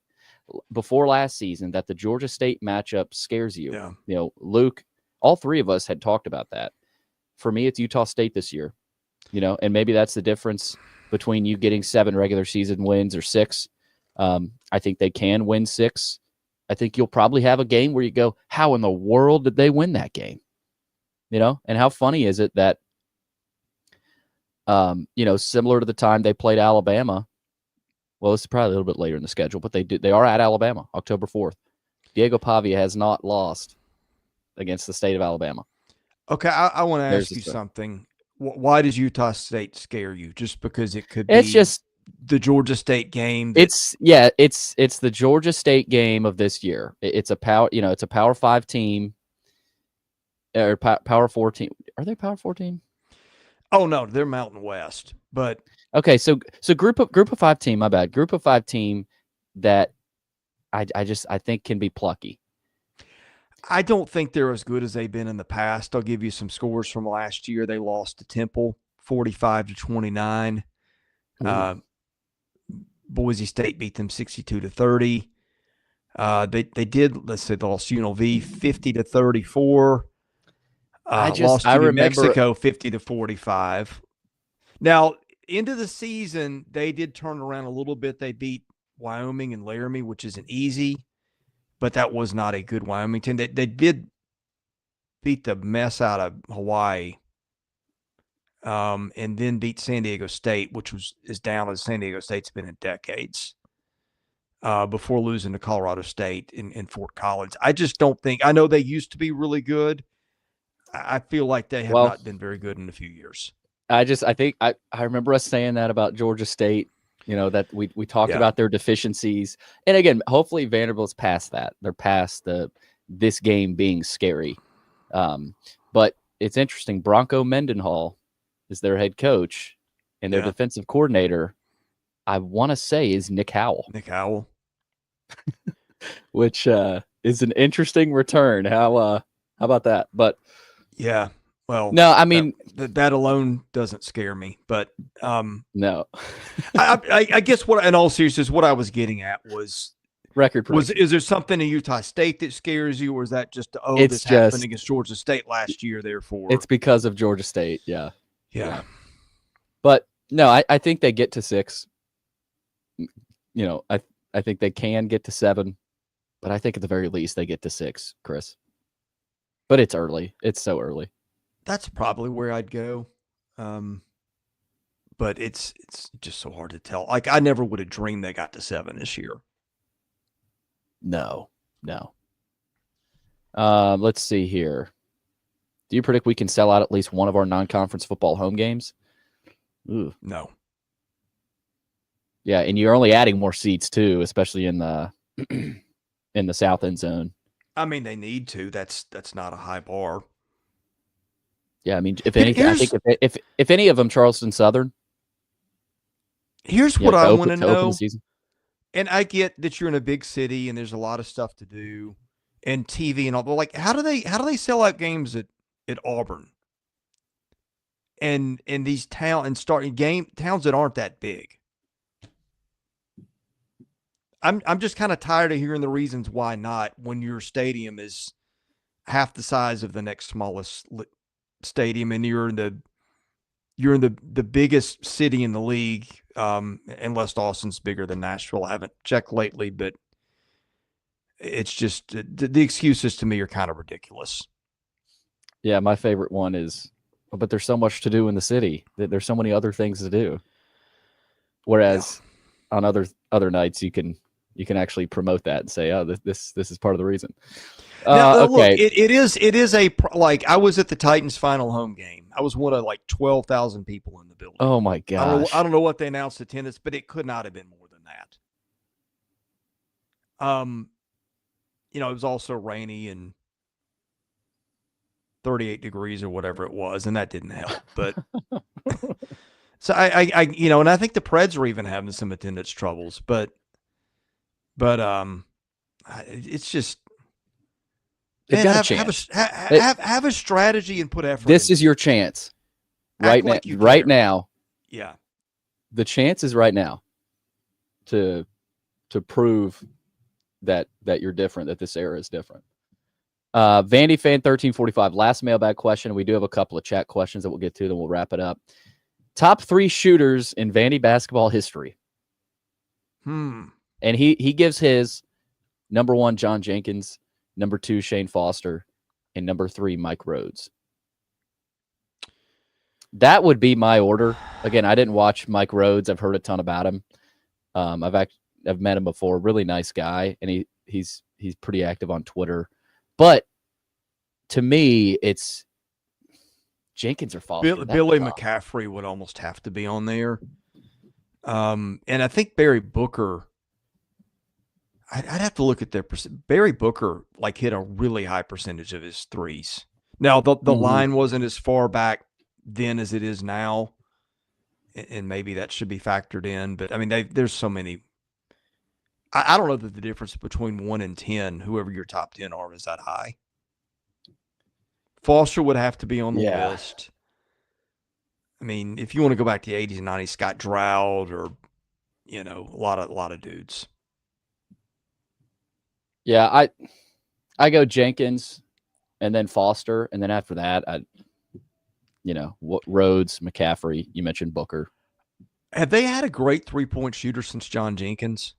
before last season that the Georgia State matchup scares you. Yeah. Luke, all three of us had talked about that. For me, it's Utah State this year, and maybe that's the difference between you getting 7 regular season wins or 6. I think they can win 6. I think you'll probably have a game where you go, how in the world did they win that game? And how funny is it that, similar to the time they played Alabama. Well, it's probably a little bit later in the schedule, but they are at Alabama, October 4th. Diego Pavia has not lost against the state of Alabama. Okay, I want to ask you something. Why does Utah State scare you? Just because it could be just the Georgia State game? It's the Georgia State game of this year. It's a Power 5 team or Power 4 team. Are they Power 4 team? Oh no, they're Mountain West. But okay, so group of 5 team. My bad. Group of 5 team that I think can be plucky. I don't think they're as good as they've been in the past. I'll give you some scores from last year. They lost to Temple 45-29. Boise State beat them 62-30. They lost UNLV 50-34. Lost to New Mexico 50-45. Now, into the season, they did turn around a little bit. They beat Wyoming and Laramie, which isn't easy, but that was not a good Wyoming team. They did beat the mess out of Hawaii, and then beat San Diego State, which was as down as San Diego State's been in decades, before losing to Colorado State in Fort Collins. I just don't think – I know they used to be really good. I feel like they have not been very good in a few years. I think I remember us saying that about Georgia State, that we talked about their deficiencies. And again, hopefully Vanderbilt's past that. They're past this game being scary. But it's interesting. Bronco Mendenhall is their head coach, and their defensive coordinator, I want to say, is Nick Howell. Nick Howell. Which is an interesting return. How about that? But yeah. Well, no, I mean that alone doesn't scare me, but no. I guess in all seriousness, what I was getting at was record. Is there something in Utah State that scares you, or is that just this happened against Georgia State last year? Therefore, it's because of Georgia State. Yeah. But no, I think they get to 6. I think they can get to 7, but I think at the very least they get to 6, Chris. But it's early. It's so early. That's probably where I'd go. But it's just so hard to tell. Like, I never would have dreamed they got to 7 this year. No. Let's see here. Do you predict we can sell out at least one of our non-conference football home games? Ooh. No. Yeah, and you're only adding more seats too, especially in the in the south end zone. I mean, they need to. That's not a high bar. Yeah, I mean, if anything, I think if any of them, Charleston Southern. Here's what I want to know. The and I get that you're in a big city and there's a lot of stuff to do and TV and all, but like, how do they sell out games at Auburn and these towns that aren't that big? I'm just kind of tired of hearing the reasons why not, when your stadium is half the size of the next smallest stadium and you're in the biggest city in the league, unless Austin's bigger than Nashville. I haven't checked lately, but it's just the excuses to me are kind of ridiculous. Yeah, my favorite one is, but there's so much to do in the city that there's so many other things to do. Whereas on other nights you can actually promote that and say, oh, this is part of the reason. Now, look, Okay. it is like I was at the Titans' final home game. I was one of like 12,000 people in the building. Oh my gosh. I don't know what they announced attendance, but it could not have been more than that. It was also rainy and 38 degrees or whatever it was, and that didn't help. But so I and I think the Preds are even having some attendance troubles, but it's just. They've Man, got a chance. have a strategy and put effort. This is your chance. Right now. Right now. Yeah. The chance is right now to prove that you're different, that this era is different. Vandy fan 1345, last mailbag question. We do have a couple of chat questions that we'll get to, then we'll wrap it up. Top 3 shooters in Vandy basketball history. And he gives his number 1, John Jenkins, number 2, Shane Foster, and number 3, Mike Rhodes. That would be my order. Again, I didn't watch Mike Rhodes. I've heard a ton about him. I've met him before. Really nice guy, and he's pretty active on Twitter. But to me, it's Jenkins or Foster. Billy McCaffrey would almost have to be on there. And I think Barry Booker. I'd have to look at their percent. Barry Booker hit a really high percentage of his threes. Now the line wasn't as far back then as it is now, and maybe that should be factored in. But I mean, there's so many. I don't know that the difference between 1 and 10, whoever your top 10 are, is that high. Foster would have to be on the list. I mean, if you want to go back to the 80s and 90s, Scott Drought or a lot of dudes. Yeah, I go Jenkins and then Foster, and then after that, Rhodes, McCaffrey. You mentioned Booker. Have they had a great 3-point shooter since John Jenkins?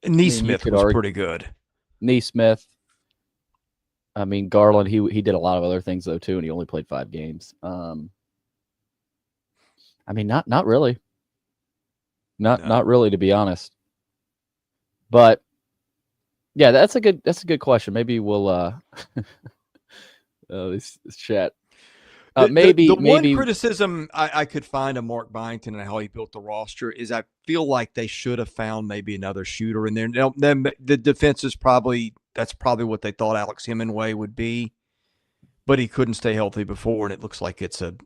Neesmith was pretty good. Neesmith. I mean, Garland. He did a lot of other things though too, and he only played 5 games. I mean, not really. Not really, to be honest. But yeah, that's a good question. Maybe we'll this chat. Maybe one criticism I could find of Mark Byington and how he built the roster is I feel like they should have found maybe another shooter in there. Now, then the defense is that's probably what they thought Alex Hemingway would be, but he couldn't stay healthy before, and it looks like it's a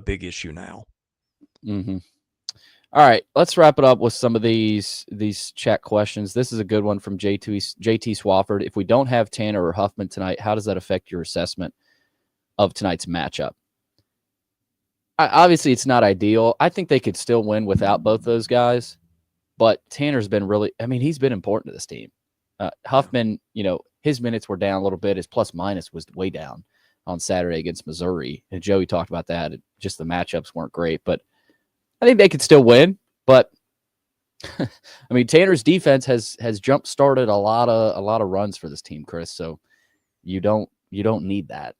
big issue now. Mm-hmm. All right, let's wrap it up with some of these chat questions. This is a good one from JT Swafford. If we don't have Tanner or Huffman tonight, how does that affect your assessment of tonight's matchup? Obviously, it's not ideal. I think they could still win without both those guys, but Tanner's been he's been important to this team. Huffman, his minutes were down a little bit. His plus-minus was way down on Saturday against Missouri, and Joey talked about that. Just the matchups weren't great, but I think they could still win, but I mean, Tanner's defense has jump started a lot of runs for this team, Chris. So you don't need that.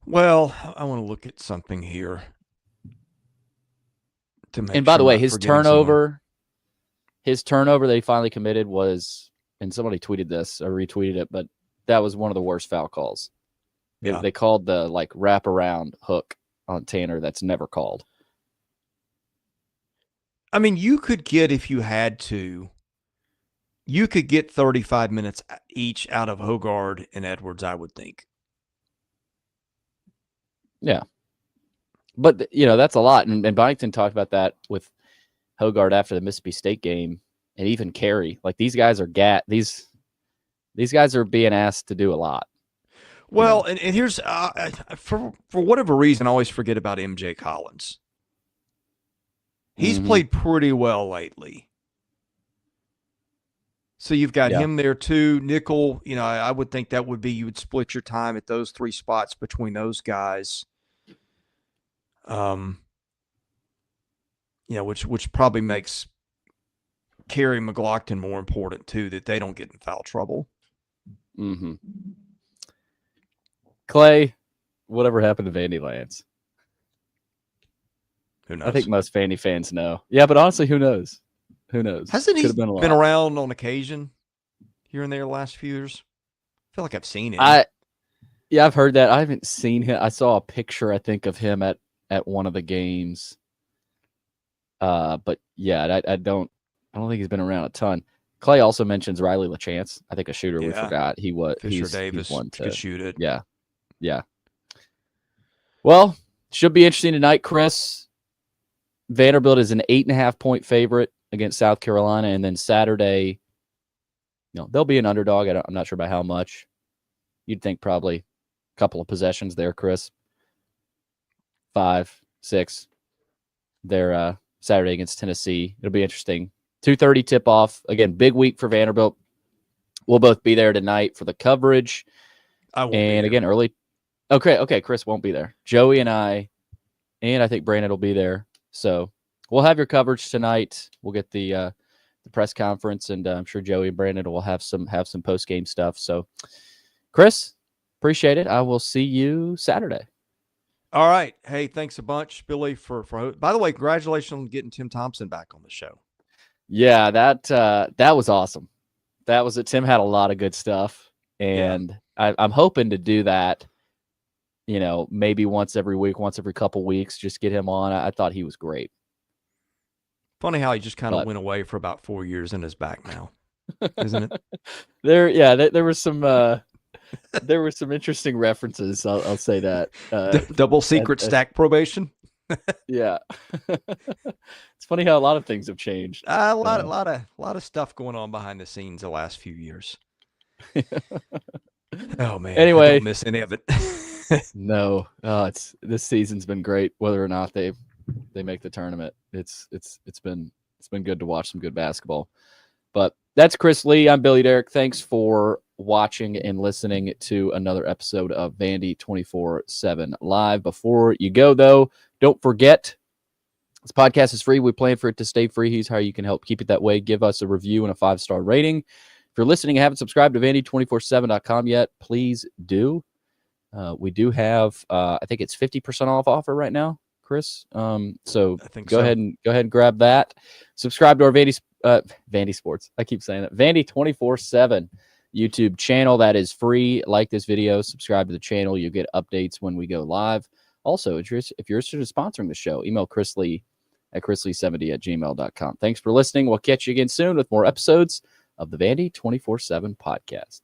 Well, I want to look at something here. And by the way, his turnover that he finally committed was, and somebody tweeted this or retweeted it, but that was one of the worst foul calls. Yeah. They called the wraparound hook on Tanner that's never called. I mean, you could get, if you had to, 35 minutes each out of Hogard and Edwards, I would think. Yeah. But, that's a lot. And Byington talked about that with Hogard after the Mississippi State game, and even Carey. These guys are these guys are being asked to do a lot. Well, and here's, for whatever reason, I always forget about MJ Collins. He's played pretty well lately. So you've got him there too. Nickel, I would think that would be, you would split your time at those 3 spots between those guys. Which probably makes Carey McLaughlin more important too, that they don't get in foul trouble. Mm-hmm. Clay, whatever happened to Vandy Lance? Who knows? I think most Vandy fans know. Yeah, but honestly, who knows? Who knows? Hasn't he Could have been a lot. been around on occasion here and there the last few years? I feel like I've seen him. Yeah, I've heard that. I haven't seen him. I saw a picture, I think, of him at one of the games. But yeah, I don't think he's been around a ton. Clay also mentions Riley LaChance. I think a shooter we forgot. Fisher Davis could shoot it. Yeah. Yeah. Well, should be interesting tonight, Chris. Vanderbilt is an 8.5-point favorite against South Carolina, and then Saturday, they'll be an underdog. I'm not sure by how much. You'd think probably a couple of possessions there, Chris. 5, 6. They're Saturday against Tennessee. It'll be interesting. 2:30 tip-off. Again, big week for Vanderbilt. We'll both be there tonight for the coverage. I won't and be again, early. Okay, Chris won't be there. Joey and I think Brandon will be there. So we'll have your coverage tonight. We'll get the press conference, and I'm sure Joey and Brandon will have some post-game stuff. So, Chris, appreciate it. I will see you Saturday. All right. Hey, thanks a bunch, Billy, for by the way, congratulations on getting Tim Thompson back on the show. Yeah, that was awesome. That was it. Tim had a lot of good stuff, and I'm hoping to do that. Maybe once every week, once every couple weeks, just get him on. I thought he was great. Funny how he just kind of went away for about 4 years and is back now, isn't it? There were some interesting references. I'll say that. Double secret stack probation. Yeah, it's funny how a lot of things have changed. A lot of stuff going on behind the scenes the last few years. Oh man! Anyway, I don't miss any of it. No, this season's been great. Whether or not they make the tournament, it's been good to watch some good basketball. But that's Chris Lee. I'm Billy Derrick. Thanks for watching and listening to another episode of Vandy 247 Live. Before you go, though, don't forget this podcast is free. We plan for it to stay free. Here's how you can help keep it that way. Give us a review and a 5-star rating. If you're listening and haven't subscribed to Vandy247.com yet, please do. We do have, I think it's 50% off offer right now, Chris. So go ahead and grab that. Subscribe to our Vandy Sports. I keep saying that. Vandy247 YouTube channel. That is free. Like this video, subscribe to the channel. You'll get updates when we go live. Also, if you're interested in sponsoring the show, email Chris Lee at chrislee70@gmail.com. Thanks for listening. We'll catch you again soon with more episodes of the Vandy 247 podcast.